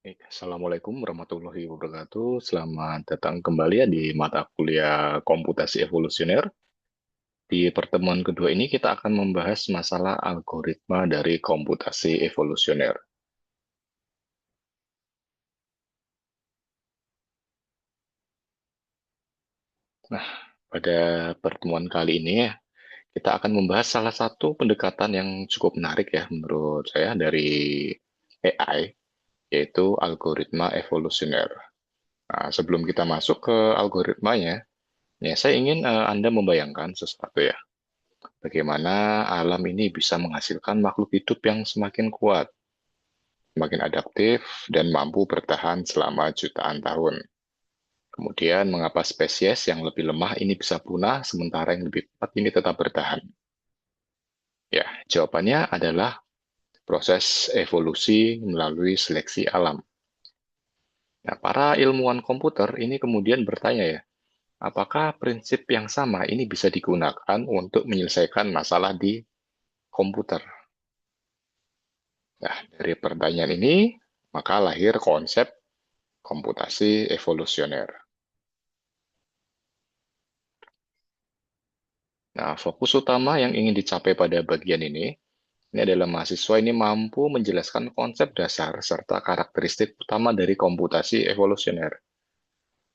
Baik, Assalamualaikum warahmatullahi wabarakatuh. Selamat datang kembali ya di mata kuliah komputasi evolusioner. Di pertemuan kedua ini kita akan membahas masalah algoritma dari komputasi evolusioner. Nah, pada pertemuan kali ini ya, kita akan membahas salah satu pendekatan yang cukup menarik ya menurut saya dari AI, yaitu algoritma evolusioner. Nah, sebelum kita masuk ke algoritmanya, ya saya ingin Anda membayangkan sesuatu ya. Bagaimana alam ini bisa menghasilkan makhluk hidup yang semakin kuat, semakin adaptif, dan mampu bertahan selama jutaan tahun. Kemudian, mengapa spesies yang lebih lemah ini bisa punah, sementara yang lebih kuat ini tetap bertahan? Ya, jawabannya adalah proses evolusi melalui seleksi alam. Nah, para ilmuwan komputer ini kemudian bertanya ya, apakah prinsip yang sama ini bisa digunakan untuk menyelesaikan masalah di komputer? Nah, dari pertanyaan ini, maka lahir konsep komputasi evolusioner. Nah, fokus utama yang ingin dicapai pada bagian ini adalah mahasiswa ini mampu menjelaskan konsep dasar serta karakteristik utama dari komputasi evolusioner.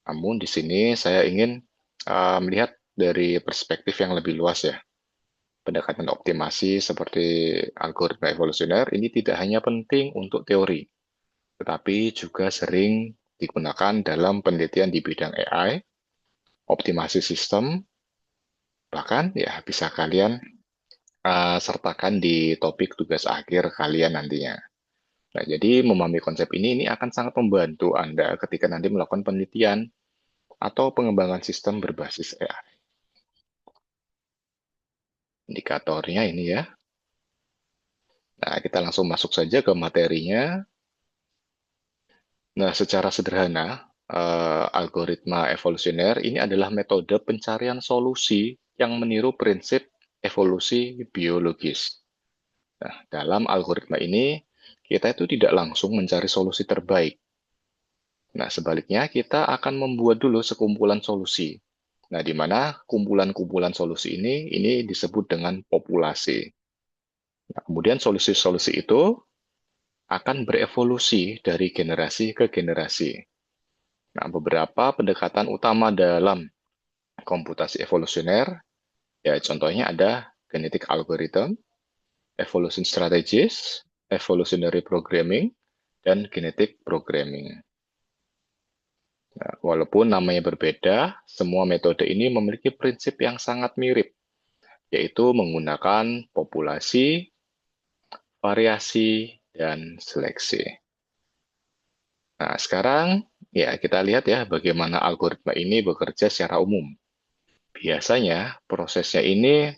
Namun di sini saya ingin melihat dari perspektif yang lebih luas ya. Pendekatan optimasi seperti algoritma evolusioner ini tidak hanya penting untuk teori, tetapi juga sering digunakan dalam penelitian di bidang AI, optimasi sistem, bahkan ya bisa kalian sertakan di topik tugas akhir kalian nantinya. Nah, jadi memahami konsep ini akan sangat membantu Anda ketika nanti melakukan penelitian atau pengembangan sistem berbasis AI. Indikatornya ini ya. Nah, kita langsung masuk saja ke materinya. Nah, secara sederhana, algoritma evolusioner ini adalah metode pencarian solusi yang meniru prinsip evolusi biologis. Nah, dalam algoritma ini, kita itu tidak langsung mencari solusi terbaik. Nah, sebaliknya kita akan membuat dulu sekumpulan solusi. Nah, di mana kumpulan-kumpulan solusi ini disebut dengan populasi. Nah, kemudian solusi-solusi itu akan berevolusi dari generasi ke generasi. Nah, beberapa pendekatan utama dalam komputasi evolusioner, ya contohnya ada genetic algorithm, evolution strategies, evolutionary programming, dan genetic programming. Nah, walaupun namanya berbeda, semua metode ini memiliki prinsip yang sangat mirip, yaitu menggunakan populasi, variasi, dan seleksi. Nah, sekarang ya kita lihat ya bagaimana algoritma ini bekerja secara umum. Biasanya prosesnya ini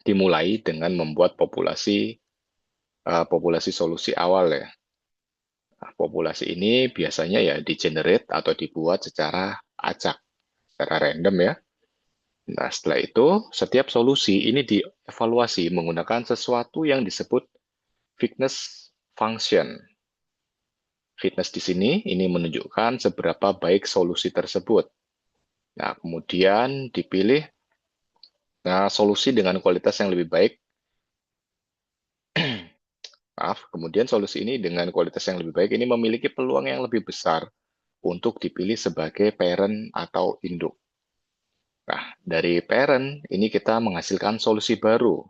dimulai dengan membuat populasi solusi awal ya. Nah, populasi ini biasanya ya di-generate atau dibuat secara acak, secara random ya. Nah, setelah itu, setiap solusi ini dievaluasi menggunakan sesuatu yang disebut fitness function. Fitness di sini ini menunjukkan seberapa baik solusi tersebut. Nah, kemudian dipilih solusi dengan kualitas yang lebih baik. Maaf, kemudian solusi ini dengan kualitas yang lebih baik ini memiliki peluang yang lebih besar untuk dipilih sebagai parent atau induk. Nah, dari parent ini kita menghasilkan solusi baru.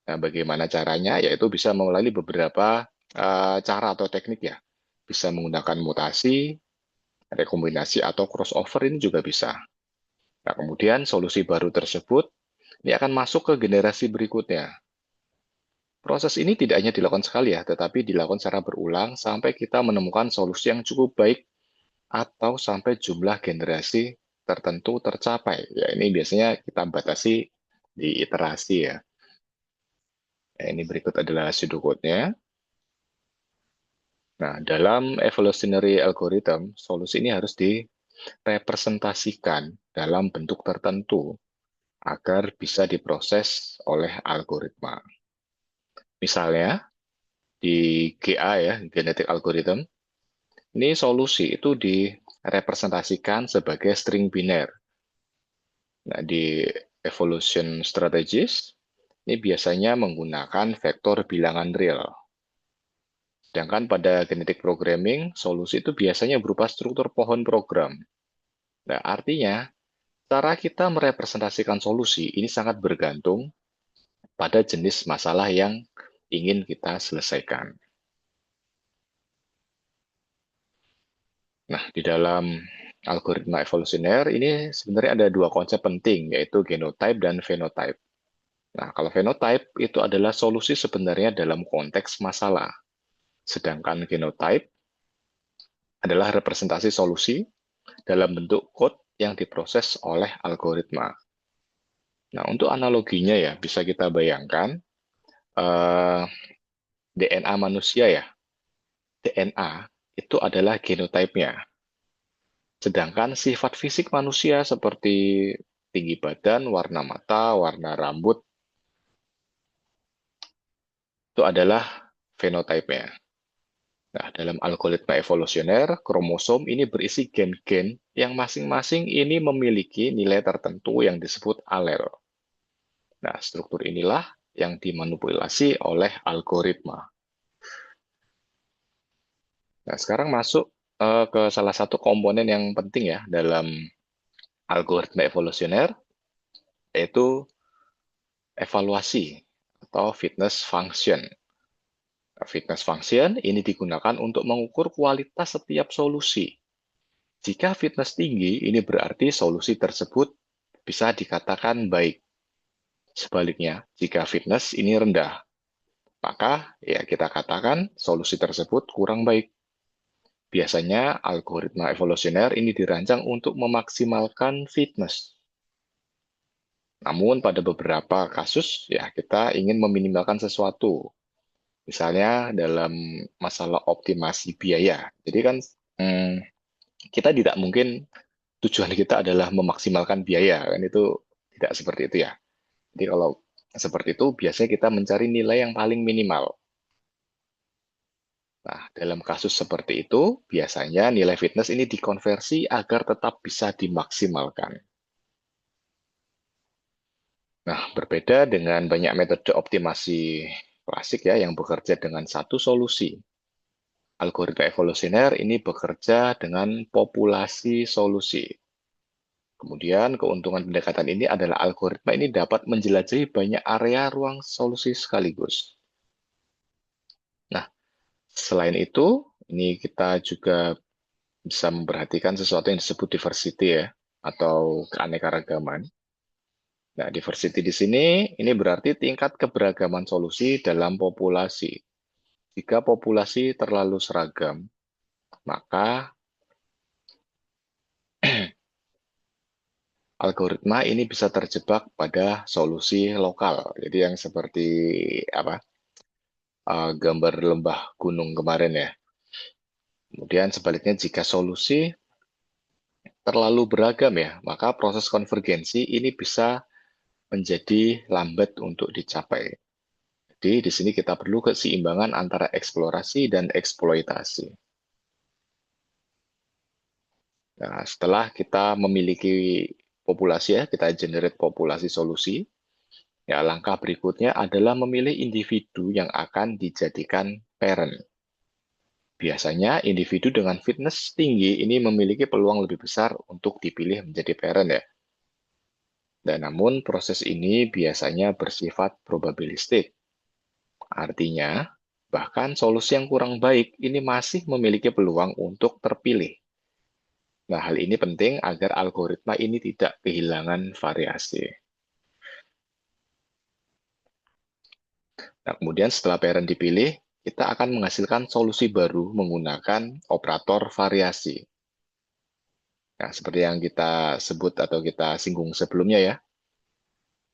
Nah, bagaimana caranya? Yaitu bisa melalui beberapa cara atau teknik ya. Bisa menggunakan mutasi, rekombinasi, atau crossover ini juga bisa. Nah, kemudian solusi baru tersebut ini akan masuk ke generasi berikutnya. Proses ini tidak hanya dilakukan sekali ya, tetapi dilakukan secara berulang sampai kita menemukan solusi yang cukup baik atau sampai jumlah generasi tertentu tercapai. Ya, ini biasanya kita batasi di iterasi ya. Nah, ini berikut adalah pseudocode-nya. Nah, dalam evolutionary algorithm, solusi ini harus direpresentasikan dalam bentuk tertentu agar bisa diproses oleh algoritma. Misalnya, di GA ya, genetic algorithm, Ini solusi itu direpresentasikan sebagai string biner. Nah, di evolution strategies, ini biasanya menggunakan vektor bilangan real. Sedangkan pada genetic programming, solusi itu biasanya berupa struktur pohon program. Nah, artinya, cara kita merepresentasikan solusi ini sangat bergantung pada jenis masalah yang ingin kita selesaikan. Nah, di dalam algoritma evolusioner ini sebenarnya ada dua konsep penting, yaitu genotype dan phenotype. Nah, kalau phenotype itu adalah solusi sebenarnya dalam konteks masalah. Sedangkan genotype adalah representasi solusi dalam bentuk code yang diproses oleh algoritma. Nah, untuk analoginya ya, bisa kita bayangkan eh, DNA manusia ya. DNA itu adalah genotype-nya. Sedangkan sifat fisik manusia seperti tinggi badan, warna mata, warna rambut, itu adalah fenotype-nya. Nah, dalam algoritma evolusioner, kromosom ini berisi gen-gen yang masing-masing ini memiliki nilai tertentu yang disebut alel. Nah, struktur inilah yang dimanipulasi oleh algoritma. Nah, sekarang masuk ke salah satu komponen yang penting ya dalam algoritma evolusioner, yaitu evaluasi atau fitness function. Nah, fitness function ini digunakan untuk mengukur kualitas setiap solusi. Jika fitness tinggi, ini berarti solusi tersebut bisa dikatakan baik. Sebaliknya, jika fitness ini rendah, maka ya kita katakan solusi tersebut kurang baik. Biasanya algoritma evolusioner ini dirancang untuk memaksimalkan fitness. Namun pada beberapa kasus ya kita ingin meminimalkan sesuatu. Misalnya dalam masalah optimasi biaya. Jadi kan kita tidak mungkin tujuan kita adalah memaksimalkan biaya, kan itu tidak seperti itu ya. Jadi kalau seperti itu biasanya kita mencari nilai yang paling minimal. Nah, dalam kasus seperti itu, biasanya nilai fitness ini dikonversi agar tetap bisa dimaksimalkan. Nah, berbeda dengan banyak metode optimasi klasik ya yang bekerja dengan satu solusi. Algoritma evolusioner ini bekerja dengan populasi solusi. Kemudian keuntungan pendekatan ini adalah algoritma ini dapat menjelajahi banyak area ruang solusi sekaligus. Nah, selain itu, ini kita juga bisa memperhatikan sesuatu yang disebut diversity ya, atau keanekaragaman. Nah, diversity di sini ini berarti tingkat keberagaman solusi dalam populasi. Jika populasi terlalu seragam, maka algoritma ini bisa terjebak pada solusi lokal. Jadi yang seperti apa? Gambar lembah gunung kemarin ya. Kemudian sebaliknya jika solusi terlalu beragam ya, maka proses konvergensi ini bisa menjadi lambat untuk dicapai. Jadi di sini kita perlu keseimbangan antara eksplorasi dan eksploitasi. Nah, setelah kita memiliki populasi ya, kita generate populasi solusi, ya langkah berikutnya adalah memilih individu yang akan dijadikan parent. Biasanya individu dengan fitness tinggi ini memiliki peluang lebih besar untuk dipilih menjadi parent ya. Dan namun proses ini biasanya bersifat probabilistik. Artinya, bahkan solusi yang kurang baik ini masih memiliki peluang untuk terpilih. Nah, hal ini penting agar algoritma ini tidak kehilangan variasi. Nah, kemudian setelah parent dipilih, kita akan menghasilkan solusi baru menggunakan operator variasi. Nah, seperti yang kita sebut atau kita singgung sebelumnya ya,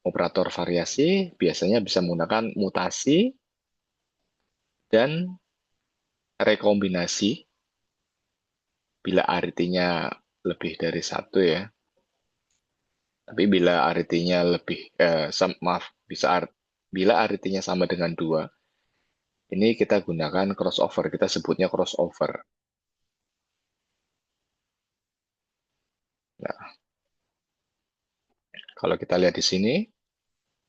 operator variasi biasanya bisa menggunakan mutasi dan rekombinasi bila artinya lebih dari satu ya. Tapi bila artinya lebih, maaf, bila artinya sama dengan dua, ini kita gunakan crossover, kita sebutnya crossover. Nah, kalau kita lihat di sini,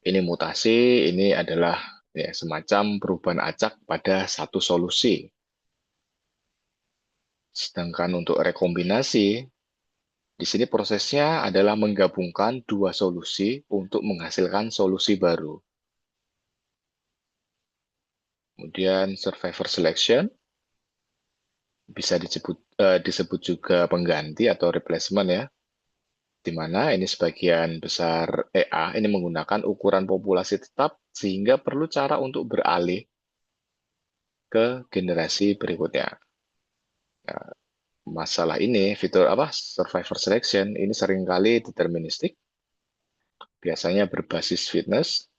ini mutasi, ini adalah ya, semacam perubahan acak pada satu solusi. Sedangkan untuk rekombinasi, di sini prosesnya adalah menggabungkan dua solusi untuk menghasilkan solusi baru. Kemudian survivor selection, bisa disebut juga pengganti atau replacement ya, di mana ini sebagian besar EA ini menggunakan ukuran populasi tetap sehingga perlu cara untuk beralih ke generasi berikutnya. Nah, masalah ini, fitur apa survivor selection ini seringkali deterministik, biasanya berbasis fitness.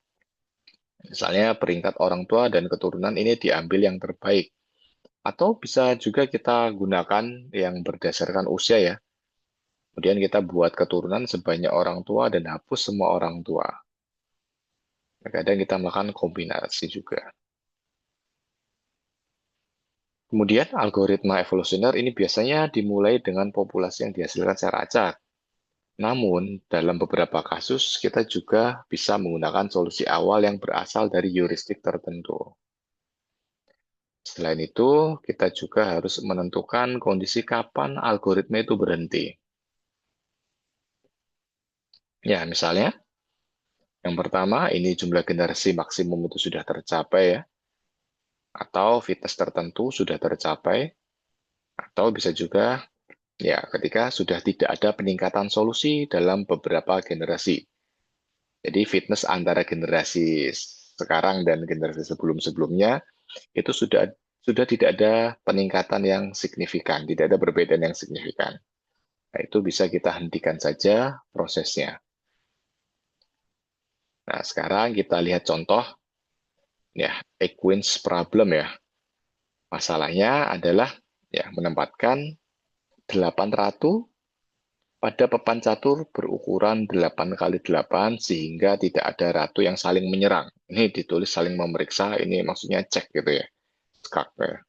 Misalnya peringkat orang tua dan keturunan ini diambil yang terbaik. Atau bisa juga kita gunakan yang berdasarkan usia ya. Kemudian kita buat keturunan sebanyak orang tua dan hapus semua orang tua. Kadang kita melakukan kombinasi juga. Kemudian algoritma evolusioner ini biasanya dimulai dengan populasi yang dihasilkan secara acak. Namun, dalam beberapa kasus, kita juga bisa menggunakan solusi awal yang berasal dari heuristik tertentu. Selain itu, kita juga harus menentukan kondisi kapan algoritma itu berhenti. Ya, misalnya, yang pertama, ini jumlah generasi maksimum itu sudah tercapai ya, atau fitness tertentu sudah tercapai, atau bisa juga ya ketika sudah tidak ada peningkatan solusi dalam beberapa generasi. Jadi fitness antara generasi sekarang dan generasi sebelum-sebelumnya itu sudah tidak ada peningkatan yang signifikan, tidak ada perbedaan yang signifikan. Nah, itu bisa kita hentikan saja prosesnya. Nah, sekarang kita lihat contoh ya, Equins problem ya. Masalahnya adalah ya menempatkan 8 ratu pada papan catur berukuran 8 kali 8 sehingga tidak ada ratu yang saling menyerang. Ini ditulis saling memeriksa, ini maksudnya cek gitu ya. Skak ya.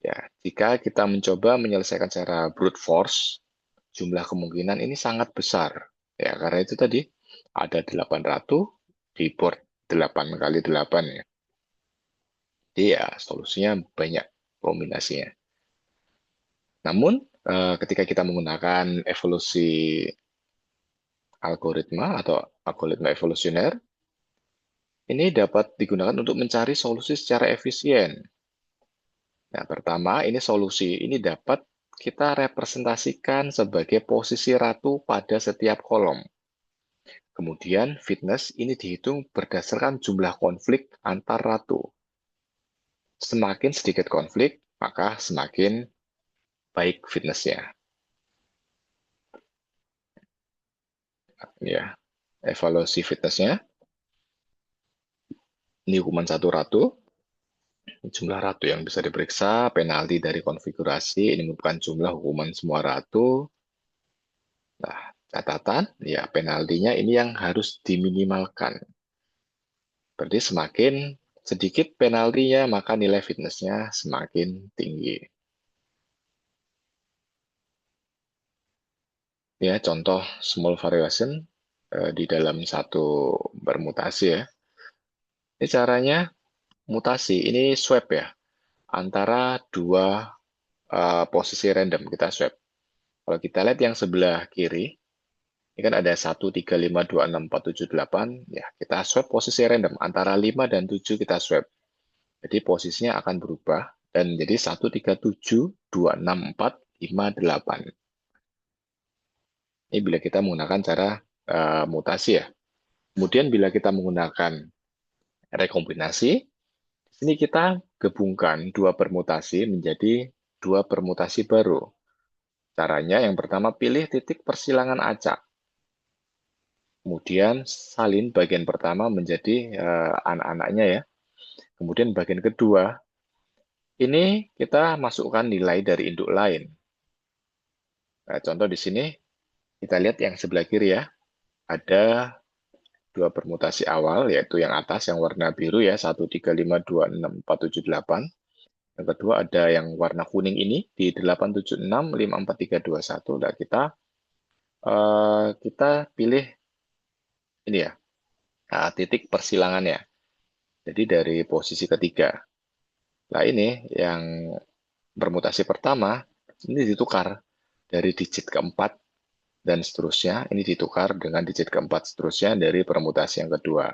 Ya, jika kita mencoba menyelesaikan secara brute force, jumlah kemungkinan ini sangat besar. Ya, karena itu tadi ada 8 ratu di board 8 kali 8 ya. Jadi ya solusinya banyak kombinasinya. Namun ketika kita menggunakan evolusi algoritma atau algoritma evolusioner, ini dapat digunakan untuk mencari solusi secara efisien. Nah, pertama, ini solusi ini dapat kita representasikan sebagai posisi ratu pada setiap kolom. Kemudian, fitness ini dihitung berdasarkan jumlah konflik antar ratu. Semakin sedikit konflik, maka semakin baik fitnessnya. Ya, evaluasi fitnessnya. Ini hukuman satu ratu. Jumlah ratu yang bisa diperiksa, penalti dari konfigurasi, ini merupakan jumlah hukuman semua ratu. Nah, catatan, ya penaltinya ini yang harus diminimalkan. Berarti semakin sedikit penaltinya, maka nilai fitnessnya semakin tinggi. Ya, contoh small variation di dalam satu permutasi ya. Ini caranya mutasi, ini swap ya, antara dua posisi random kita swap. Kalau kita lihat yang sebelah kiri, ini kan ada 1, 3, 5, 2, 6, 4, 7, 8. Ya, kita swap posisi random. Antara 5 dan 7 kita swap. Jadi posisinya akan berubah. Dan jadi 1, 3, 7, 2, 6, 4, 5, 8. Ini bila kita menggunakan cara mutasi ya. Kemudian bila kita menggunakan rekombinasi, di sini kita gabungkan dua permutasi menjadi dua permutasi baru. Caranya yang pertama pilih titik persilangan acak. Kemudian salin bagian pertama menjadi anak-anaknya ya. Kemudian bagian kedua, ini kita masukkan nilai dari induk lain. Nah, contoh di sini, kita lihat yang sebelah kiri ya. Ada dua permutasi awal, yaitu yang atas, yang warna biru ya, 1, 3, 5, 2, 6, 4, 7, 8. Yang kedua ada yang warna kuning ini di 8765431. Nah, kita pilih ini ya, titik persilangannya. Jadi dari posisi ketiga. Nah, ini yang permutasi pertama ini ditukar dari digit keempat dan seterusnya. Ini ditukar dengan digit keempat seterusnya dari permutasi yang kedua.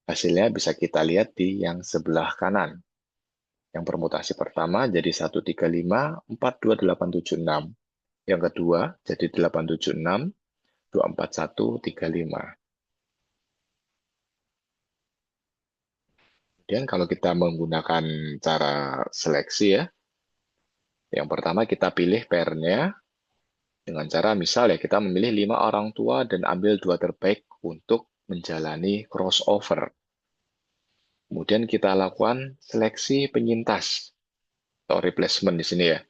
Hasilnya bisa kita lihat di yang sebelah kanan. Yang permutasi pertama jadi 135 42876. Yang kedua jadi 876 24135. Kemudian kalau kita menggunakan cara seleksi ya, yang pertama kita pilih pairnya dengan cara misal ya kita memilih 5 orang tua dan ambil 2 terbaik untuk menjalani crossover. Kemudian kita lakukan seleksi penyintas atau replacement di sini ya.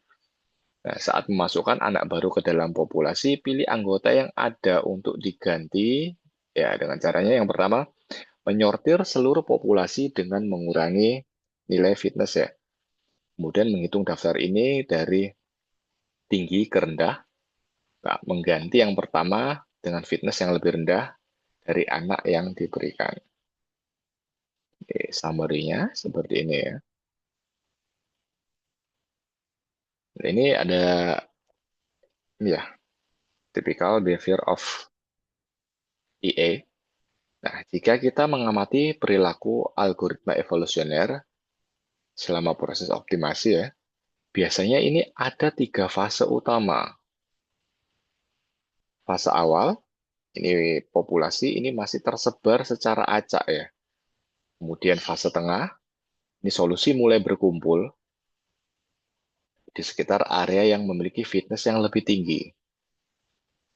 Nah, saat memasukkan anak baru ke dalam populasi, pilih anggota yang ada untuk diganti ya dengan caranya yang pertama menyortir seluruh populasi dengan mengurangi nilai fitness ya. Kemudian menghitung daftar ini dari tinggi ke rendah. Nah, mengganti yang pertama dengan fitness yang lebih rendah dari anak yang diberikan. Oke, summary-nya seperti ini ya. Ini ada ya, typical behavior of EA. Nah, jika kita mengamati perilaku algoritma evolusioner selama proses optimasi ya, biasanya ini ada 3 fase utama. Fase awal, ini populasi ini masih tersebar secara acak ya. Kemudian fase tengah, ini solusi mulai berkumpul di sekitar area yang memiliki fitness yang lebih tinggi.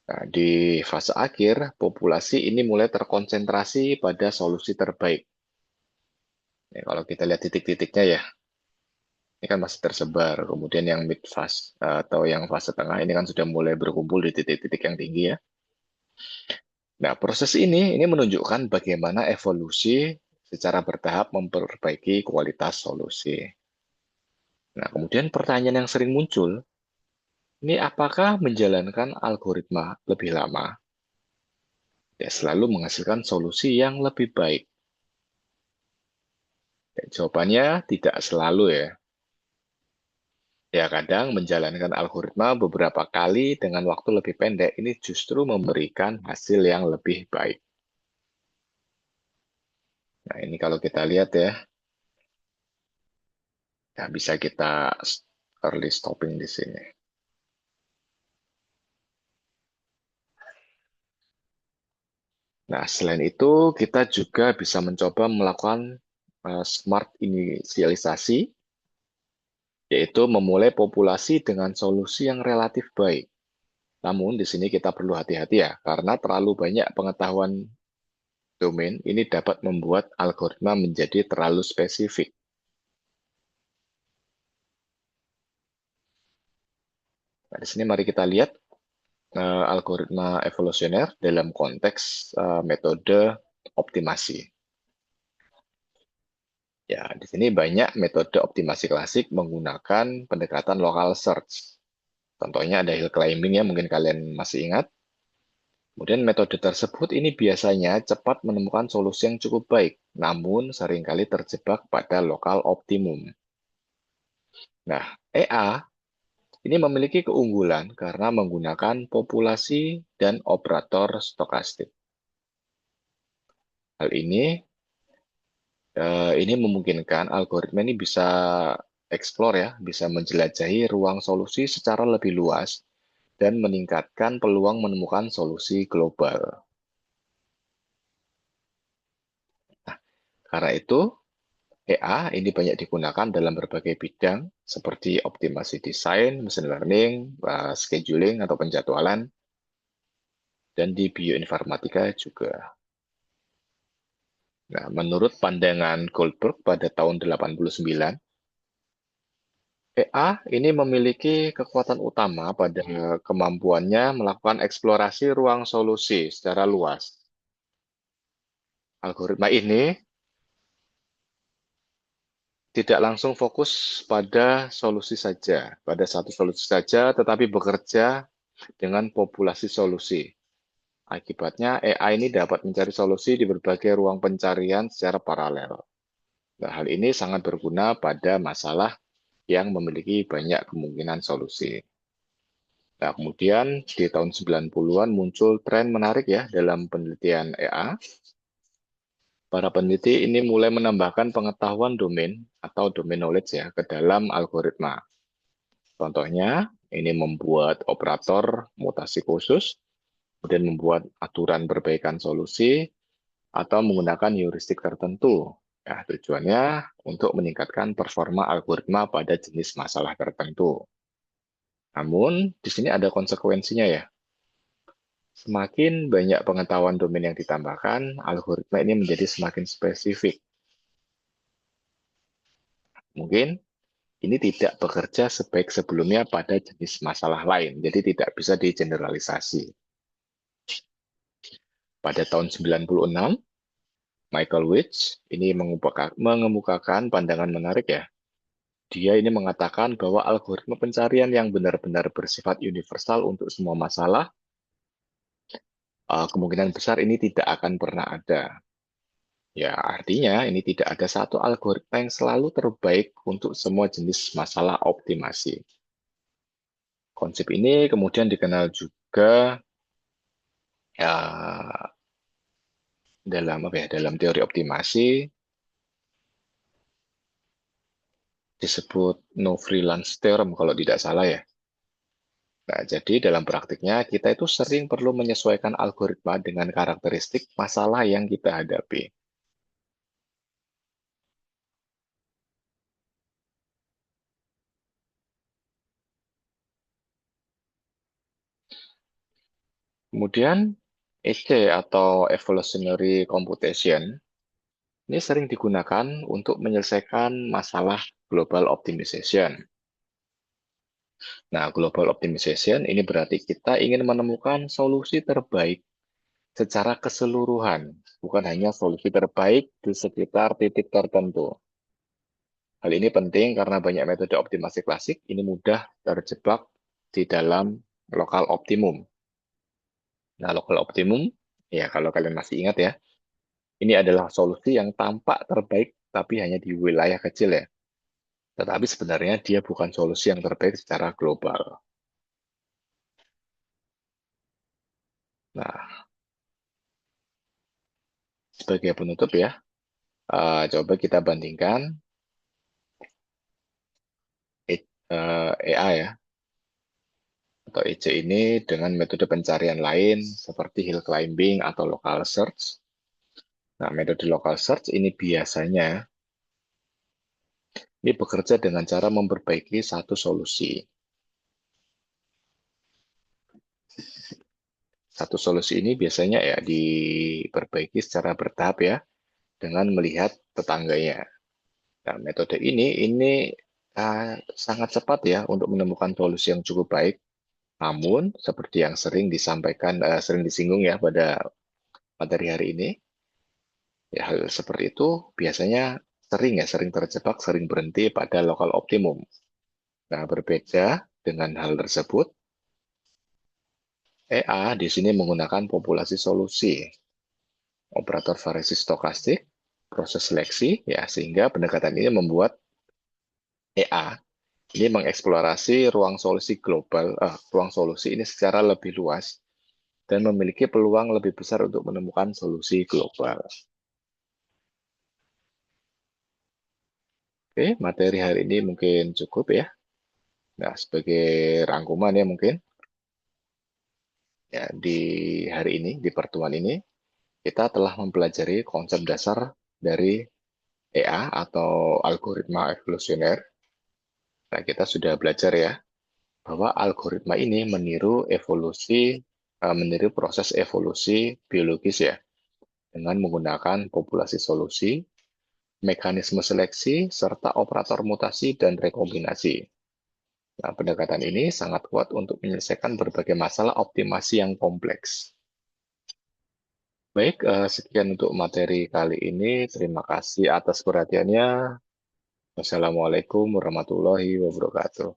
Nah, di fase akhir, populasi ini mulai terkonsentrasi pada solusi terbaik. Ya, kalau kita lihat titik-titiknya ya, ini kan masih tersebar. Kemudian yang mid fase atau yang fase tengah ini kan sudah mulai berkumpul di titik-titik yang tinggi ya. Nah, proses ini menunjukkan bagaimana evolusi secara bertahap memperbaiki kualitas solusi. Nah, kemudian pertanyaan yang sering muncul, ini apakah menjalankan algoritma lebih lama ya selalu menghasilkan solusi yang lebih baik? Ya, jawabannya tidak selalu ya. Ya, kadang menjalankan algoritma beberapa kali dengan waktu lebih pendek ini justru memberikan hasil yang lebih baik. Nah, ini kalau kita lihat ya, ya bisa kita early stopping di sini. Nah, selain itu kita juga bisa mencoba melakukan smart inisialisasi, yaitu memulai populasi dengan solusi yang relatif baik. Namun di sini kita perlu hati-hati ya, karena terlalu banyak pengetahuan domain ini dapat membuat algoritma menjadi terlalu spesifik. Nah, di sini mari kita lihat algoritma evolusioner dalam konteks metode optimasi. Ya, di sini banyak metode optimasi klasik menggunakan pendekatan local search. Contohnya ada hill climbing ya, mungkin kalian masih ingat. Kemudian metode tersebut ini biasanya cepat menemukan solusi yang cukup baik, namun seringkali terjebak pada lokal optimum. Nah, EA ini memiliki keunggulan karena menggunakan populasi dan operator stokastik. Hal ini memungkinkan algoritma ini bisa explore ya, bisa menjelajahi ruang solusi secara lebih luas dan meningkatkan peluang menemukan solusi global. Karena itu, EA ini banyak digunakan dalam berbagai bidang seperti optimasi desain, machine learning, scheduling atau penjadwalan, dan di bioinformatika juga. Nah, menurut pandangan Goldberg pada tahun 89, EA ini memiliki kekuatan utama pada kemampuannya melakukan eksplorasi ruang solusi secara luas. Algoritma ini tidak langsung fokus pada solusi saja, pada satu solusi saja, tetapi bekerja dengan populasi solusi. Akibatnya, AI ini dapat mencari solusi di berbagai ruang pencarian secara paralel. Nah, hal ini sangat berguna pada masalah yang memiliki banyak kemungkinan solusi. Nah, kemudian di tahun 90-an muncul tren menarik ya dalam penelitian AI. Para peneliti ini mulai menambahkan pengetahuan domain atau domain knowledge ya ke dalam algoritma. Contohnya, ini membuat operator mutasi khusus, kemudian membuat aturan perbaikan solusi, atau menggunakan heuristik tertentu. Ya, tujuannya untuk meningkatkan performa algoritma pada jenis masalah tertentu. Namun, di sini ada konsekuensinya ya. Semakin banyak pengetahuan domain yang ditambahkan, algoritma ini menjadi semakin spesifik. Mungkin ini tidak bekerja sebaik sebelumnya pada jenis masalah lain, jadi tidak bisa digeneralisasi. Pada tahun 96, Michael Witch ini mengemukakan pandangan menarik ya. Dia ini mengatakan bahwa algoritma pencarian yang benar-benar bersifat universal untuk semua masalah, kemungkinan besar ini tidak akan pernah ada. Ya, artinya ini tidak ada satu algoritma yang selalu terbaik untuk semua jenis masalah optimasi. Konsep ini kemudian dikenal juga ya, dalam teori optimasi disebut no freelance theorem kalau tidak salah ya. Nah, jadi dalam praktiknya kita itu sering perlu menyesuaikan algoritma dengan karakteristik masalah yang kita hadapi. Kemudian EC atau Evolutionary Computation ini sering digunakan untuk menyelesaikan masalah global optimization. Nah, global optimization ini berarti kita ingin menemukan solusi terbaik secara keseluruhan, bukan hanya solusi terbaik di sekitar titik tertentu. Hal ini penting karena banyak metode optimasi klasik ini mudah terjebak di dalam lokal optimum. Nah, lokal optimum, ya kalau kalian masih ingat ya, ini adalah solusi yang tampak terbaik tapi hanya di wilayah kecil ya. Tetapi sebenarnya dia bukan solusi yang terbaik secara global. Nah, sebagai penutup ya, coba kita bandingkan AI ya, atau EC ini dengan metode pencarian lain seperti hill climbing atau local search. Nah, metode local search ini biasanya ini bekerja dengan cara memperbaiki satu solusi. Satu solusi ini biasanya ya diperbaiki secara bertahap ya, dengan melihat tetangganya. Nah, metode ini sangat cepat ya untuk menemukan solusi yang cukup baik. Namun, seperti yang sering disampaikan, sering disinggung ya pada materi hari ini, ya hal seperti itu biasanya sering terjebak, sering berhenti pada lokal optimum. Nah, berbeda dengan hal tersebut, EA di sini menggunakan populasi solusi, operator variasi stokastik, proses seleksi, ya sehingga pendekatan ini membuat EA ini mengeksplorasi ruang solusi global, ruang solusi ini secara lebih luas dan memiliki peluang lebih besar untuk menemukan solusi global. Oke, materi hari ini mungkin cukup ya. Nah, sebagai rangkuman ya mungkin ya di hari ini, di pertemuan ini, kita telah mempelajari konsep dasar dari EA atau algoritma evolusioner. Nah, kita sudah belajar ya bahwa algoritma ini meniru proses evolusi biologis ya, dengan menggunakan populasi solusi, mekanisme seleksi, serta operator mutasi dan rekombinasi. Nah, pendekatan ini sangat kuat untuk menyelesaikan berbagai masalah optimasi yang kompleks. Baik, sekian untuk materi kali ini. Terima kasih atas perhatiannya. Wassalamualaikum warahmatullahi wabarakatuh.